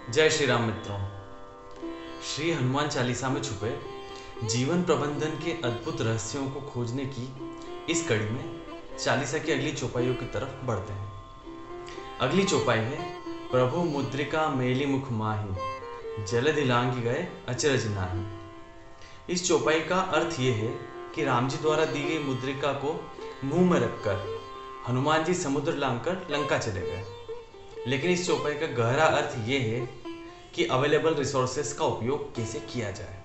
जय श्री राम मित्रों। श्री हनुमान चालीसा में छुपे जीवन प्रबंधन के अद्भुत रहस्यों को खोजने की इस कड़ी में चालीसा की अगली चौपाइयों की तरफ बढ़ते हैं। अगली चौपाई है प्रभु मुद्रिका मेली मुख माही जलधि लांघि गए अचरज नाही। इस चौपाई का अर्थ ये है कि राम जी द्वारा दी गई मुद्रिका को मुंह में रखकर हनुमान जी समुद्र लांघकर लंका चले गए। लेकिन इस चौपाई का गहरा अर्थ ये है कि अवेलेबल रिसोर्सेस का उपयोग कैसे किया जाए।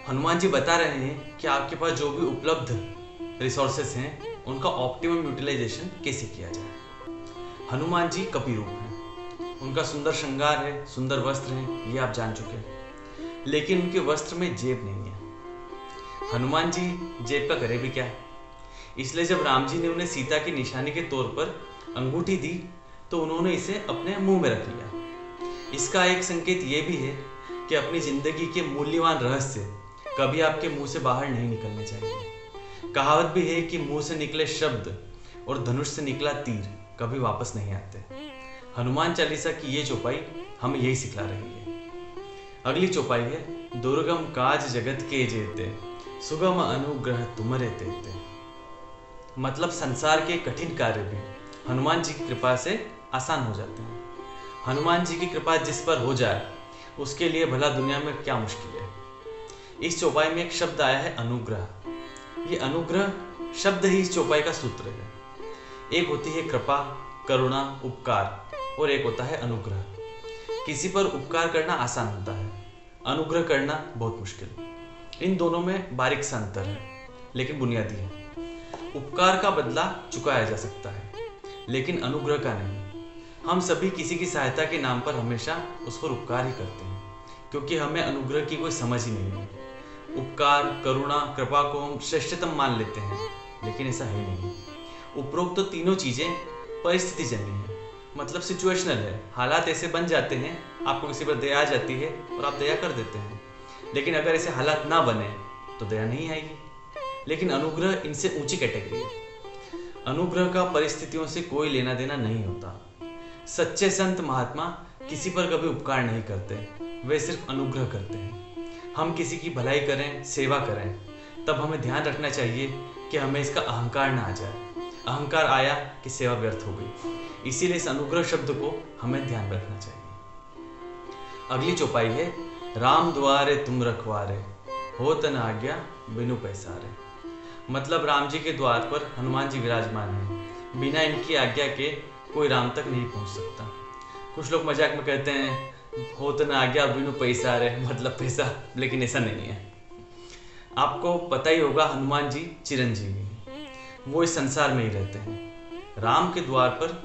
हनुमान जी बता रहे हैं कि आपके पास जो भी उपलब्ध रिसोर्सेस हैं उनका ऑप्टिमम यूटिलाइजेशन कैसे किया जाए। हनुमान जी कपि रूप हैं, उनका सुंदर श्रृंगार है, सुंदर वस्त्र हैं, ये आप जान चुके हैं। लेकिन उनके वस्त्र में जेब नहीं है। हनुमान जी जेब का करे भी क्या है। इसलिए जब राम जी ने उन्हें सीता की निशानी के तौर पर अंगूठी दी तो उन्होंने इसे अपने मुंह में रख लिया। इसका एक संकेत ये भी है कि अपनी जिंदगी के मूल्यवान रहस्य कभी आपके मुंह से बाहर नहीं निकलने चाहिए। कहावत भी है कि मुंह से निकले शब्द और धनुष से निकला तीर कभी वापस नहीं आते। हनुमान चालीसा की ये चौपाई हमें यही सिखला रही है। अगली चौपाई है दुर्गम काज जगत के जेते सुगम अनुग्रह तुमरे तेते। मतलब संसार के कठिन कार्य भी हनुमान जी की कृपा से आसान हो जाते हैं। हनुमान जी की कृपा जिस पर हो जाए उसके लिए भला दुनिया में क्या मुश्किल है। इस चौपाई में एक शब्द आया है अनुग्रह। ये अनुग्रह शब्द ही इस चौपाई का सूत्र है। एक होती है कृपा, करुणा, उपकार और एक होता है अनुग्रह। किसी पर उपकार करना आसान होता है, अनुग्रह करना बहुत मुश्किल। इन दोनों में बारीक सा अंतर है लेकिन बुनियादी है। उपकार का बदला चुकाया जा सकता है लेकिन अनुग्रह का नहीं। हम सभी किसी की सहायता के नाम पर हमेशा उस पर उपकार ही करते हैं क्योंकि हमें अनुग्रह की कोई समझ ही नहीं है। उपकार, करुणा, कृपा को हम श्रेष्ठतम मान लेते हैं लेकिन ऐसा है नहीं। उपरोक्त तो तीनों चीजें परिस्थिति जन्य है, मतलब सिचुएशनल है। हालात ऐसे बन जाते हैं, आपको किसी पर दया आ जाती है और आप दया कर देते हैं। लेकिन अगर ऐसे हालात ना बने तो दया नहीं आएगी। लेकिन अनुग्रह इनसे ऊंची कैटेगरी है। अनुग्रह का परिस्थितियों से कोई लेना देना नहीं होता। सच्चे संत महात्मा किसी पर कभी उपकार नहीं करते, वे सिर्फ अनुग्रह करते हैं। हम किसी की भलाई करें, सेवा करें, तब हमें ध्यान रखना चाहिए कि हमें इसका अहंकार ना आ जाए। अहंकार आया कि सेवा व्यर्थ हो गई। इसीलिए इस अनुग्रह शब्द को हमें ध्यान रखना चाहिए। अगली चौपाई है राम द्वारे तुम रखवारे होत न आज्ञा बिनु पैसारे। मतलब राम जी के द्वार पर हनुमान जी विराजमान हैं, बिना इनकी आज्ञा के कोई राम तक नहीं पहुंच सकता। कुछ लोग मजाक में कहते हैं होत न आज्ञा बिनु पैसारे, मतलब पैसा, लेकिन ऐसा नहीं है। आपको पता ही होगा हनुमान जी चिरंजीवी हैं, वो इस संसार में ही रहते हैं। राम के द्वार पर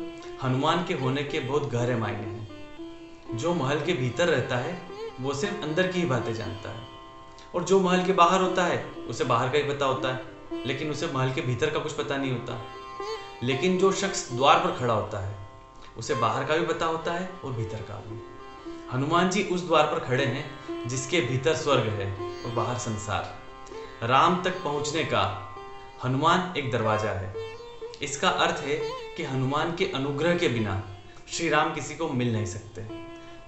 हनुमान के होने के बहुत गहरे मायने हैं। जो महल के भीतर रहता है वो सिर्फ अंदर की ही बातें जानता है और जो महल के बाहर होता है उसे बाहर का ही पता होता है, लेकिन उसे महल के भीतर का कुछ पता नहीं होता। लेकिन जो शख्स द्वार पर खड़ा होता है उसे बाहर का भी पता होता है और भीतर का भी। हनुमान जी उस द्वार पर खड़े हैं जिसके भीतर स्वर्ग है और बाहर संसार। राम तक पहुंचने का हनुमान एक दरवाजा है। इसका अर्थ है कि हनुमान के अनुग्रह के बिना श्री राम किसी को मिल नहीं सकते।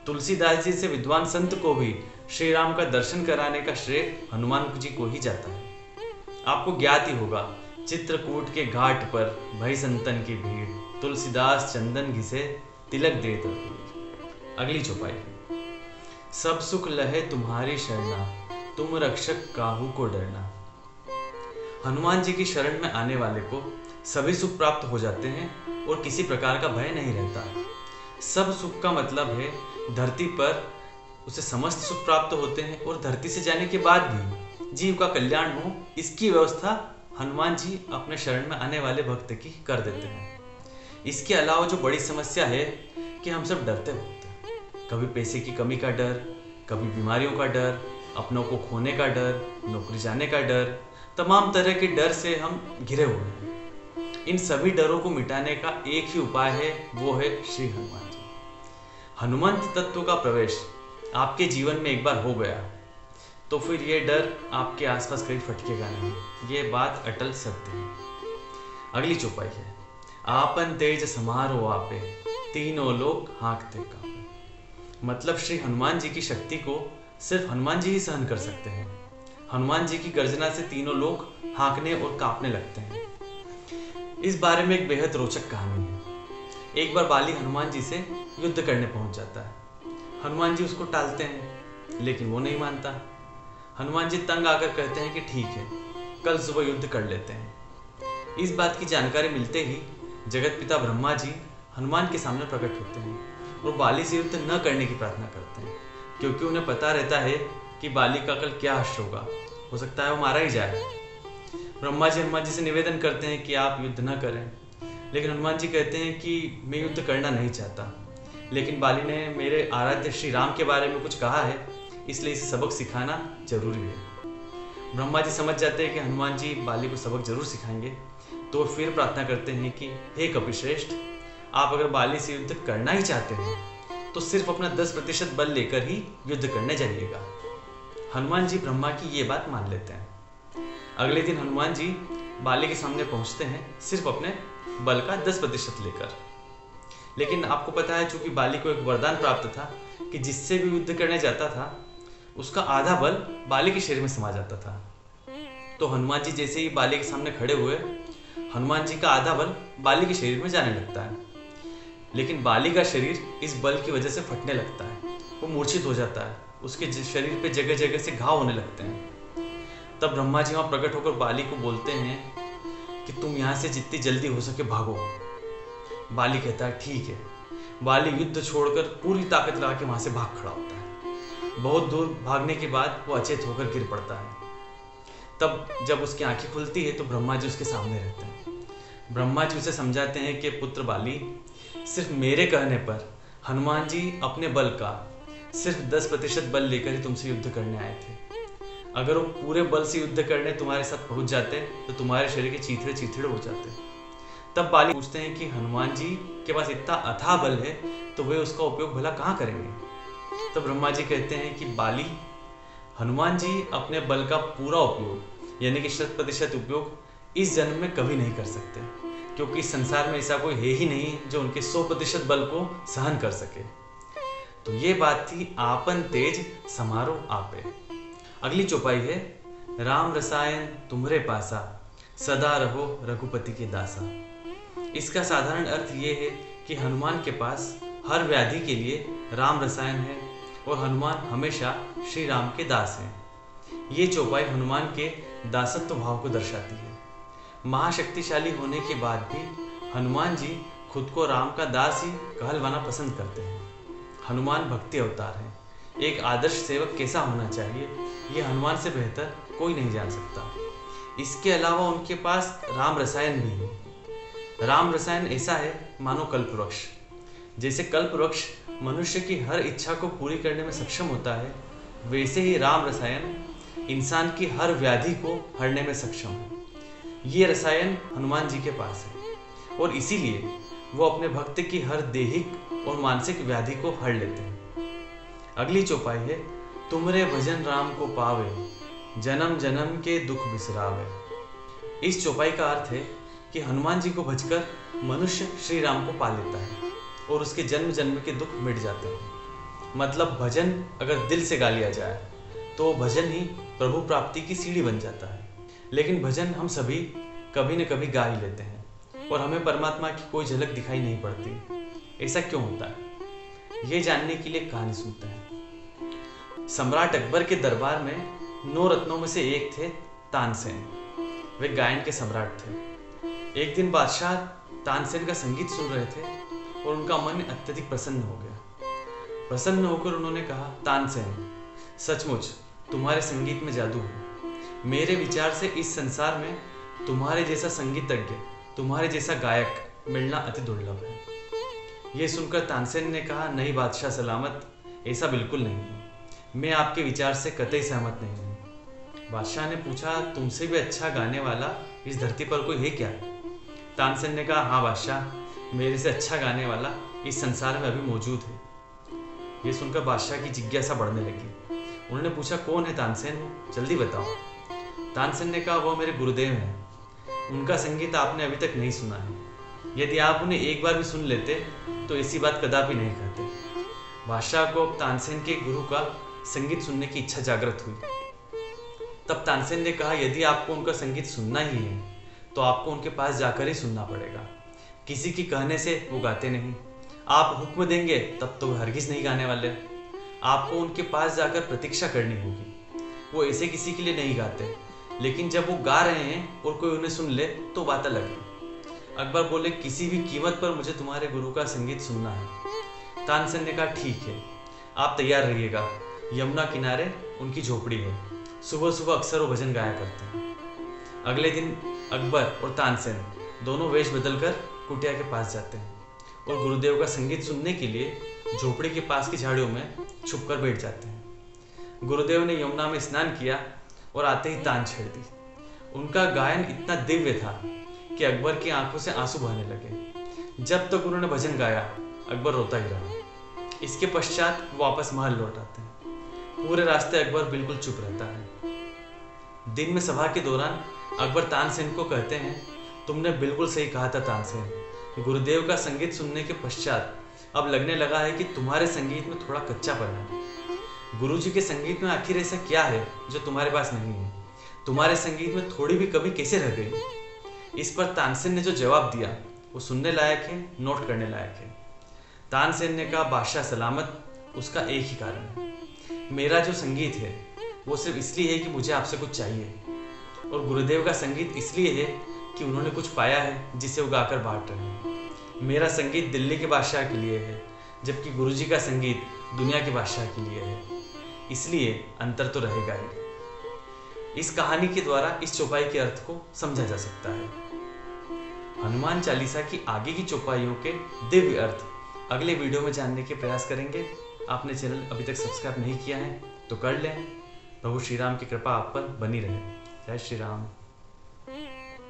तुलसीदास जी से विद्वान संत को भी श्री राम का दर्शन कराने का श्रेय हनुमान जी को ही जाता है। आपको ज्ञात ही होगा चित्रकूट के घाट पर भई संतन की भीड़ तुलसीदास चंदन घिसे तिलक दे तबीर। अगली चौपाई सब सुख लहे तुम्हारी शरणा तुम रक्षक काहू को डरना। हनुमान जी की शरण में आने वाले को सभी सुख प्राप्त हो जाते हैं और किसी प्रकार का भय नहीं रहता। सब सुख का मतलब है धरती पर उसे समस्त सुख प्राप्त होते हैं और धरती से जाने के बाद भी जीव का कल्याण हो, इसकी व्यवस्था हनुमान जी अपने शरण में आने वाले भक्त की कर देते हैं। इसके अलावा जो बड़ी समस्या है कि हम सब डरते होते हैं। कभी पैसे की कमी का डर, कभी बीमारियों का डर, अपनों को खोने का डर, नौकरी जाने का डर, तमाम तरह के डर से हम घिरे हुए हैं। इन सभी डरों को मिटाने का एक ही उपाय है, वो है श्री हनुमान जी। हनुमंत तत्व का प्रवेश आपके जीवन में एक बार हो गया तो फिर ये डर आपके आसपास कहीं फटकेगा नहीं। ये बात अटल सत्य है। अगली चौपाई है आपन तेज समारो आपे तीनों लोग हाँकते कांपे। मतलब श्री हनुमान जी की शक्ति को सिर्फ हनुमान जी ही सहन कर सकते हैं। हनुमान जी की गर्जना से तीनों लोग हाँकने और कांपने लगते हैं। इस बारे में एक बेहद रोचक कहानी है। एक बार बाली हनुमान जी से युद्ध करने पहुंच जाता है। हनुमान जी उसको टालते हैं, लेकिन वो नहीं मानता। हनुमान जी तंग आकर कहते हैं कि ठीक है, कल सुबह युद्ध कर लेते हैं। इस बात की जानकारी मिलते ही जगत पिता ब्रह्मा जी हनुमान के सामने प्रकट होते हैं और बाली से युद्ध न करने की प्रार्थना करते हैं, क्योंकि उन्हें पता रहता है कि बाली का कल क्या हश्र होगा। हो सकता है वो मारा ही जाए। ब्रह्मा जी हनुमान जी से निवेदन करते हैं कि आप युद्ध न करें, लेकिन हनुमान जी कहते हैं कि मैं युद्ध करना नहीं चाहता, लेकिन बाली ने मेरे आराध्य श्री राम के बारे में कुछ कहा है, इसलिए इसे सबक सिखाना जरूरी है। ब्रह्मा जी समझ जाते हैं कि हनुमान जी बाली को सबक जरूर सिखाएंगे, तो फिर प्रार्थना करते हैं कि हे कपिश्रेष्ठ, आप अगर बाली से युद्ध करना ही चाहते हैं तो सिर्फ अपना 10% बल लेकर ही युद्ध करने जाइएगा। हनुमान जी ब्रह्मा की ये बात मान लेते हैं। अगले दिन हनुमान जी बाली के सामने पहुंचते हैं सिर्फ अपने बल का 10% लेकर। लेकिन आपको पता है, चूंकि बाली को एक वरदान प्राप्त था कि जिससे भी युद्ध करने जाता था उसका आधा बल बाली के शरीर में समा जाता था। तो हनुमान जी जैसे ही बाली के सामने खड़े हुए, हनुमान जी का आधा बल बाली के शरीर में जाने लगता है, लेकिन बाली का शरीर इस बल की वजह से फटने लगता है। वो मूर्छित हो जाता है, उसके शरीर पे जगह जगह से घाव होने लगते हैं। तब ब्रह्मा जी वहां प्रकट होकर बाली को बोलते हैं कि तुम यहाँ से जितनी जल्दी हो सके भागो। बाली कहता है ठीक है। बाली युद्ध छोड़कर पूरी ताकत लगा के वहां से भाग खड़ा होता है। बहुत दूर भागने के बाद वो अचेत होकर गिर पड़ता है। तब जब उसकी आंखें खुलती है तो ब्रह्मा जी उसके सामने रहते हैं। ब्रह्मा जी उसे समझाते हैं कि पुत्र बाली, सिर्फ मेरे कहने पर हनुमान जी अपने बल का सिर्फ 10% बल लेकर ही तुमसे युद्ध करने आए थे। अगर वो पूरे बल से युद्ध करने तुम्हारे साथ पहुंच जाते तो तुम्हारे शरीर के चीथड़े चीथड़े हो जाते। तब बाली पूछते हैं कि हनुमान जी के पास इतना अथाह बल है तो वे उसका उपयोग भला कहाँ करेंगे। तब ब्रह्मा जी कहते हैं कि बाली, हनुमान जी अपने बल का पूरा उपयोग यानी कि 100% उपयोग इस जन्म में कभी नहीं कर सकते, क्योंकि इस संसार में ऐसा कोई है ही नहीं जो उनके 100% बल को सहन कर सके। तो ये बात थी आपन तेज समारो आपे। अगली चौपाई है राम रसायन तुम्हरे पासा, सदा रहो रघुपति के दासा। इसका साधारण अर्थ ये है कि हनुमान के पास हर व्याधि के लिए राम रसायन है और हनुमान हमेशा श्री राम के दास हैं। ये चौपाई हनुमान के दासत्व भाव को दर्शाती है। महाशक्तिशाली होने के बाद भी हनुमान जी खुद को राम का दास ही कहलवाना पसंद करते हैं। हनुमान भक्ति अवतार हैं। एक आदर्श सेवक कैसा होना चाहिए ये हनुमान से बेहतर कोई नहीं जान सकता। इसके अलावा उनके पास राम रसायन भी है। राम रसायन ऐसा है मानो कल्पवृक्ष। जैसे कल्पवृक्ष मनुष्य की हर इच्छा को पूरी करने में सक्षम होता है, वैसे ही राम रसायन इंसान की हर व्याधि को हरने में सक्षम है। ये रसायन हनुमान जी के पास है और इसीलिए वो अपने भक्त की हर दैहिक और मानसिक व्याधि को हर लेते हैं। अगली चौपाई है तुमरे भजन राम को पावे, जन्म जन्म के दुख बिसरावे। इस चौपाई का अर्थ है कि हनुमान जी को भजकर मनुष्य श्री राम को पा लेता है और उसके जन्म जन्म के दुख मिट जाते हैं। मतलब भजन अगर दिल से गा लिया जाए तो भजन ही प्रभु प्राप्ति की सीढ़ी बन जाता है। लेकिन भजन हम सभी कभी न कभी गा ही लेते हैं और हमें परमात्मा की कोई झलक दिखाई नहीं पड़ती। ऐसा क्यों होता है, ये जानने के लिए कहानी सुनते हैं। सम्राट अकबर के दरबार में 9 रत्नों में से एक थे तानसेन। वे गायन के सम्राट थे। एक दिन बादशाह तानसेन का संगीत सुन रहे थे और उनका मन अत्यधिक प्रसन्न हो गया। प्रसन्न होकर उन्होंने कहा, तानसेन, सचमुच तुम्हारे संगीत में जादू है। मेरे विचार से इस संसार में तुम्हारे जैसा संगीतज्ञ, तुम्हारे जैसा गायक मिलना अति दुर्लभ है। यह सुनकर तानसेन ने कहा, नहीं बादशाह सलामत, ऐसा बिल्कुल नहीं है। मैं आपके विचार से कतई सहमत नहीं हूँ। बादशाह ने पूछा, तुमसे भी अच्छा गाने वाला इस धरती पर कोई है क्या? तानसेन ने कहा, हाँ बादशाह, मेरे से अच्छा गाने वाला इस संसार में अभी मौजूद है। ये सुनकर बादशाह की जिज्ञासा बढ़ने लगी। उन्होंने पूछा, कौन है तानसेन, जल्दी बताओ। तानसेन ने कहा, वो मेरे गुरुदेव हैं। उनका संगीत आपने अभी तक नहीं सुना है। यदि आप उन्हें एक बार भी सुन लेते तो ऐसी बात कदापि नहीं कहते। बादशाह को अब तानसेन के गुरु का संगीत सुनने की इच्छा जागृत हुई। तब तानसेन ने कहा, यदि आपको उनका संगीत सुनना ही है तो आपको उनके पास जाकर ही सुनना पड़ेगा। किसी की कहने से वो गाते नहीं। आप हुक्म देंगे तब तो हरगिज नहीं गाने वाले। आपको उनके पास जाकर प्रतीक्षा करनी होगी। वो ऐसे किसी के लिए नहीं गाते, लेकिन जब वो गा रहे हैं और कोई उन्हें सुन ले तो बात अलग है। अकबर बोले, किसी भी कीमत पर मुझे तुम्हारे गुरु का संगीत सुनना है। तानसेन ने कहा, ठीक है, आप तैयार रहिएगा। यमुना किनारे उनकी झोपड़ी है। सुबह सुबह अक्सर वो भजन गाया करते हैं। अगले दिन अकबर और तानसेन दोनों वेश बदलकर कुटिया के पास जाते हैं और गुरुदेव का संगीत सुनने के लिए झोपड़ी के पास की झाड़ियों में छुपकर बैठ जाते हैं। गुरुदेव ने यमुना में स्नान किया और आते ही तान छेड़ दी। उनका गायन इतना दिव्य था कि अकबर की आंखों से आंसू बहने लगे। जब तक उन्होंने भजन गाया अकबर रोता ही रहा। इसके पश्चात वो वापस महल लौट आते हैं। पूरे रास्ते अकबर बिल्कुल चुप रहता है। दिन में सभा के दौरान अकबर तानसेन को कहते हैं, तुमने बिल्कुल सही कहा था तानसेन। गुरुदेव का संगीत सुनने के पश्चात अब लगने लगा है कि तुम्हारे संगीत में थोड़ा कच्चापन है। गुरुजी के संगीत में आखिर ऐसा क्या है जो तुम्हारे पास नहीं है? तुम्हारे संगीत में थोड़ी भी कमी कैसे रह गई? इस पर तानसेन ने जो जवाब दिया वो सुनने लायक है, नोट करने लायक है। तानसेन ने कहा, बादशाह सलामत, उसका एक ही कारण है। मेरा जो संगीत है वो सिर्फ इसलिए है कि मुझे आपसे कुछ चाहिए, और गुरुदेव का संगीत इसलिए है कि उन्होंने कुछ पाया है जिसे वो गाकर बांट रहे हैं। मेरा संगीत दिल्ली के बादशाह के लिए है, जबकि गुरुजी का संगीत दुनिया के बादशाह के लिए है। इसलिए अंतर तो रहेगा ही। इस कहानी के द्वारा इस चौपाई के अर्थ को समझा जा सकता है। हनुमान चालीसा की आगे की चौपाइयों के दिव्य अर्थ अगले वीडियो में जानने के प्रयास करेंगे। आपने चैनल अभी तक सब्सक्राइब नहीं किया है तो कर लें। प्रभु श्री राम की कृपा आप पर बनी रहे। जय श्री राम।